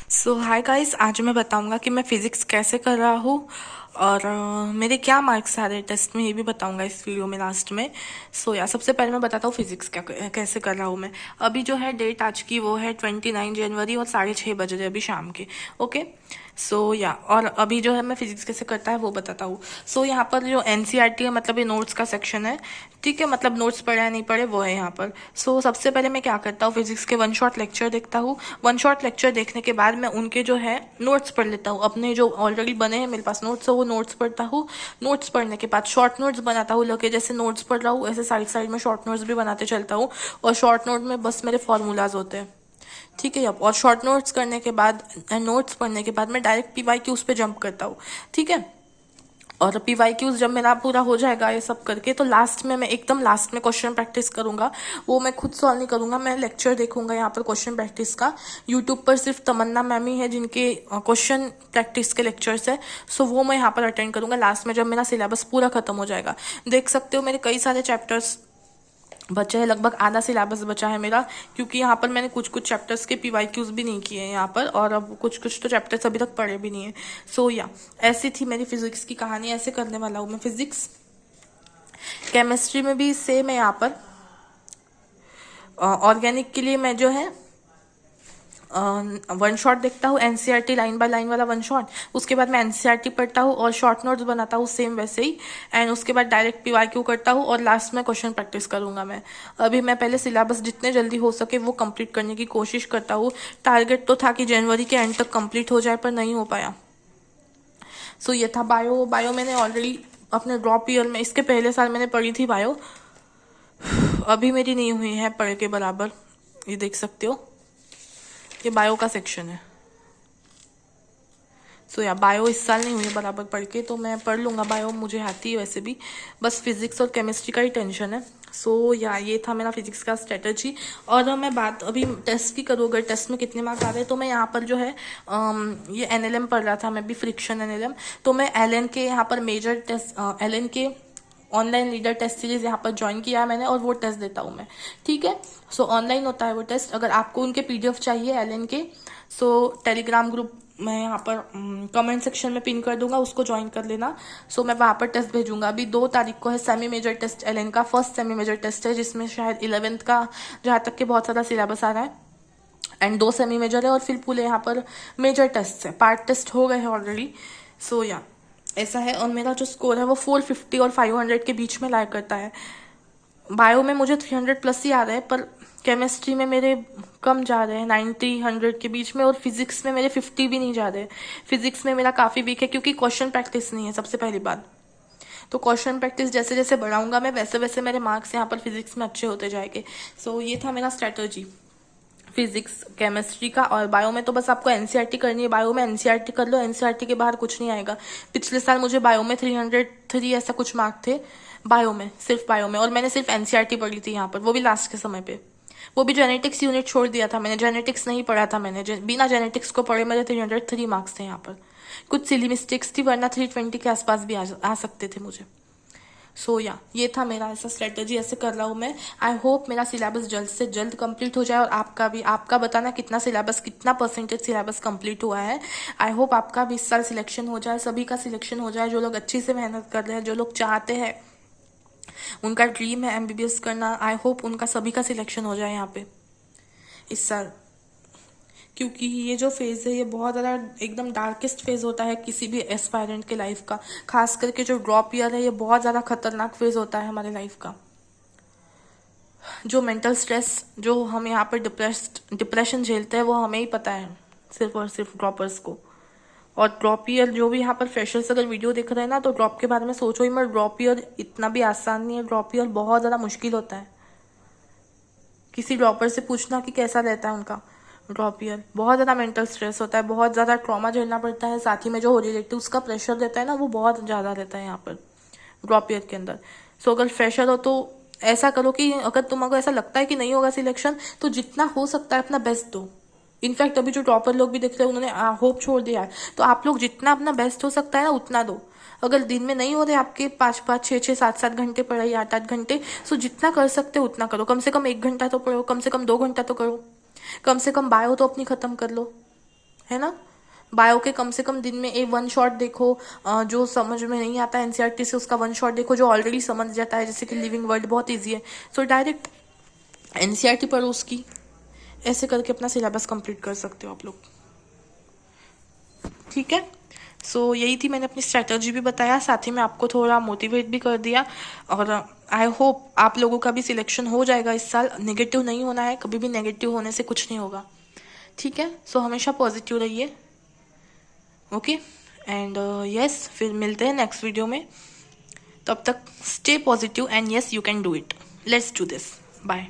सो hi guys, आज मैं बताऊंगा कि मैं फिजिक्स कैसे कर रहा हूँ और मेरे क्या मार्क्स आ रहे हैं टेस्ट में, ये भी बताऊंगा इस वीडियो में लास्ट में। सबसे पहले मैं बताता हूँ फिजिक्स कैसे कर रहा हूँ मैं। अभी जो है डेट आज की वो है 29 जनवरी और 6:30 बज रहे अभी शाम के। ओके। और अभी जो है मैं फिजिक्स कैसे करता है वो बताता हूँ। यहाँ पर जो एनसीईआरटी है, मतलब ये नोट्स का सेक्शन है। ठीक है, मतलब नोट्स पढ़े या नहीं पढ़े वो है यहाँ पर। सबसे पहले मैं क्या करता हूँ, फिजिक्स के वन शॉट लेक्चर देखता हूँ। वन शॉट लेक्चर देखने के बाद मैं उनके जो है नोट्स पढ़ लेता हूँ, अपने जो ऑलरेडी बने हैं मेरे पास नोट्स है वो नोट्स पढ़ता हूँ। नोट्स पढ़ने के बाद शॉर्ट नोट्स बनाता हूँ, लगे जैसे नोट्स पढ़ रहा हूँ ऐसे साइड साइड में शॉर्ट नोट्स भी बनाते चलता हूँ। और शॉर्ट नोट में बस मेरे फॉर्मूलाज होते हैं। ठीक है। अब और शॉर्ट नोट्स करने के बाद, नोट्स पढ़ने के बाद मैं डायरेक्ट पीवाई क्यूज पे जंप करता हूँ। ठीक है। और पीवाई क्यूज जब मेरा पूरा हो जाएगा ये सब करके, तो लास्ट में मैं एकदम लास्ट में क्वेश्चन प्रैक्टिस करूंगा। वो मैं खुद सॉल्व नहीं करूंगा, मैं लेक्चर देखूंगा यहाँ पर क्वेश्चन प्रैक्टिस का। यूट्यूब पर सिर्फ तमन्ना मैम ही है जिनके क्वेश्चन प्रैक्टिस के लेक्चर्स है। वो मैं यहाँ पर अटेंड करूंगा लास्ट में जब मेरा सिलेबस पूरा खत्म हो जाएगा। देख सकते हो मेरे कई सारे चैप्टर्स बचा है, लगभग आधा सिलेबस बचा है मेरा, क्योंकि यहाँ पर मैंने कुछ कुछ चैप्टर्स के पीवाई क्यूज भी नहीं किए हैं यहाँ पर, और अब कुछ कुछ तो चैप्टर्स अभी तक पढ़े भी नहीं है। ऐसी थी मेरी फिजिक्स की कहानी, ऐसे करने वाला हूँ मैं फिजिक्स। केमिस्ट्री में भी सेम है यहाँ पर। ऑर्गेनिक के लिए मैं जो है वन शॉट देखता हूँ, एनसीईआरटी लाइन बाय लाइन वाला वन शॉट। उसके बाद मैं एनसीईआरटी पढ़ता हूँ और शॉर्ट नोट्स बनाता हूँ सेम वैसे ही। एंड उसके बाद डायरेक्ट पीवाईक्यू करता हूँ और लास्ट में क्वेश्चन प्रैक्टिस करूंगा मैं। अभी मैं पहले सिलेबस जितने जल्दी हो सके वो कंप्लीट करने की कोशिश करता हूँ। टारगेट तो था कि जनवरी के एंड तक कंप्लीट हो जाए, पर नहीं हो पाया। ये था बायो। बायो मैंने ऑलरेडी अपने ड्रॉप ईयर में, इसके पहले साल मैंने पढ़ी थी बायो। अभी मेरी नहीं हुई है पढ़ के बराबर, ये देख सकते हो, ये बायो का सेक्शन है। बायो इस साल नहीं हुई है बराबर पढ़ के, तो मैं पढ़ लूंगा। बायो मुझे आती है वैसे भी, बस फिजिक्स और केमिस्ट्री का ही टेंशन है। ये था मेरा फिजिक्स का स्ट्रेटजी। और मैं बात अभी टेस्ट की करूँ, अगर टेस्ट में कितने मार्क्स आ रहे हैं, तो मैं यहाँ पर जो है ये एनएलएम पढ़ रहा था मैं भी, फ्रिक्शन एनएलएम। तो मैं एलएन के यहाँ पर मेजर टेस्ट, एलएन के ऑनलाइन लीडर टेस्ट सीरीज यहाँ पर ज्वाइन किया है मैंने, और वो टेस्ट देता हूँ मैं। ठीक है। ऑनलाइन होता है वो टेस्ट। अगर आपको उनके पीडीएफ चाहिए एलएन के, टेलीग्राम ग्रुप मैं यहाँ पर कमेंट सेक्शन में पिन कर दूंगा, उसको ज्वाइन कर लेना। मैं वहाँ पर टेस्ट भेजूंगा। अभी 2 तारीख को है सेमी मेजर टेस्ट एलएन का, फर्स्ट सेमी मेजर टेस्ट है, जिसमें शायद 11th का जहाँ तक के बहुत सारा सिलेबस आ रहा है। एंड 2 सेमी मेजर है और फिर पूरे यहाँ पर मेजर टेस्ट है। पार्ट टेस्ट हो गए हैं ऑलरेडी। ऐसा है। और मेरा जो स्कोर है वो 450 और 500 के बीच में लाया करता है। बायो में मुझे 300 प्लस ही आ रहा है, पर केमिस्ट्री में मेरे कम जा रहे हैं, 90-100 के बीच में। और फिजिक्स में मेरे 50 भी नहीं जा रहे। फिजिक्स में मेरा काफ़ी वीक है, क्योंकि क्वेश्चन प्रैक्टिस नहीं है सबसे पहली बात। तो क्वेश्चन प्रैक्टिस जैसे जैसे बढ़ाऊंगा मैं, वैसे वैसे मेरे मार्क्स यहाँ पर फिजिक्स में अच्छे होते जाएंगे। ये था मेरा स्ट्रेटजी फिजिक्स केमिस्ट्री का। और बायो में तो बस आपको एनसीईआरटी करनी है। बायो में एनसीईआरटी कर लो, एनसीईआरटी के बाहर कुछ नहीं आएगा। पिछले साल मुझे बायो में 303 ऐसा कुछ मार्क थे बायो में, सिर्फ बायो में। और मैंने सिर्फ एनसीईआरटी पढ़ी थी यहाँ पर, वो भी लास्ट के समय पे। वो भी जेनेटिक्स यूनिट छोड़ दिया था मैंने, जेनेटिक्स नहीं पढ़ा था मैंने। बिना जेनेटिक्स को पढ़े मेरे 303 मार्क्स थे यहाँ पर। कुछ सिली मिस्टेक्स थी, वरना 320 के आसपास भी आ सकते थे मुझे। ये था मेरा ऐसा स्ट्रेटजी, ऐसे कर रहा हूँ मैं। आई होप मेरा सिलेबस जल्द से जल्द कंप्लीट हो जाए, और आपका भी। आपका बताना कितना सिलेबस, कितना परसेंटेज सिलेबस कंप्लीट हुआ है। आई होप आपका भी इस साल सिलेक्शन हो जाए, सभी का सिलेक्शन हो जाए, जो लोग अच्छी से मेहनत कर रहे हैं, जो लोग चाहते हैं, उनका ड्रीम है एमबीबीएस करना। आई होप उनका सभी का सिलेक्शन हो जाए यहाँ पे इस साल। क्योंकि ये जो फेज है ये बहुत ज़्यादा एकदम डार्केस्ट फेज होता है किसी भी एस्पायरेंट के लाइफ का। खास करके जो ड्रॉप ईयर है, ये बहुत ज़्यादा खतरनाक फेज होता है हमारे लाइफ का। जो मेंटल स्ट्रेस, जो हम यहाँ पर डिप्रेशन झेलते हैं, वो हमें ही पता है, सिर्फ और सिर्फ ड्रॉपर्स को। और ड्रॉप ईयर, जो भी यहाँ पर फ्रेशर्स अगर वीडियो देख रहे हैं ना, तो ड्रॉप के बारे में सोचो ही मत। ड्रॉप ईयर इतना भी आसान नहीं है, ड्रॉप ईयर बहुत ज़्यादा मुश्किल होता है। किसी ड्रॉपर से पूछना कि कैसा रहता है उनका ड्रॉप ईयर। बहुत ज़्यादा मेंटल स्ट्रेस होता है, बहुत ज़्यादा ट्रॉमा झेलना पड़ता है, साथ ही में जो रिलेटिव्स का प्रेशर रहता है ना, वो बहुत ज़्यादा रहता है यहाँ पर ड्रॉप ईयर के अंदर। अगर फ्रेशर हो तो ऐसा करो कि अगर तुमको ऐसा लगता है कि नहीं होगा सिलेक्शन, तो जितना हो सकता है अपना बेस्ट दो। इनफैक्ट अभी जो टॉपर लोग भी दिख रहे हैं, उन्होंने होप छोड़ दिया है, तो आप लोग जितना अपना बेस्ट हो सकता है ना, उतना दो। अगर दिन में नहीं हो रहे आपके 5-5, 6-6, 7-7 घंटे पढ़ाई, 8-8 घंटे, जितना कर सकते हो उतना करो। कम से कम 1 घंटा तो पढ़ो, कम से कम 2 घंटा तो करो, कम से कम बायो तो अपनी खत्म कर लो। है ना। बायो के कम से कम दिन में एक वन शॉट देखो, जो समझ में नहीं आता एनसीईआरटी से उसका वन शॉट देखो, जो ऑलरेडी समझ जाता है, जैसे कि लिविंग वर्ल्ड बहुत ईजी है, सो डायरेक्ट एनसीईआरटी पढ़ो उसकी। ऐसे करके अपना सिलेबस कंप्लीट कर सकते हो आप लोग, ठीक है। सो यही थी, मैंने अपनी स्ट्रैटेजी भी बताया, साथ ही में आपको थोड़ा मोटिवेट भी कर दिया। और आई होप आप लोगों का भी सिलेक्शन हो जाएगा इस साल। नेगेटिव नहीं होना है, कभी भी नेगेटिव होने से कुछ नहीं होगा, ठीक है। सो हमेशा पॉजिटिव रहिए, ओके। एंड यस, फिर मिलते हैं नेक्स्ट वीडियो में। तब तक stay positive and yes you can do it, let's do this, bye.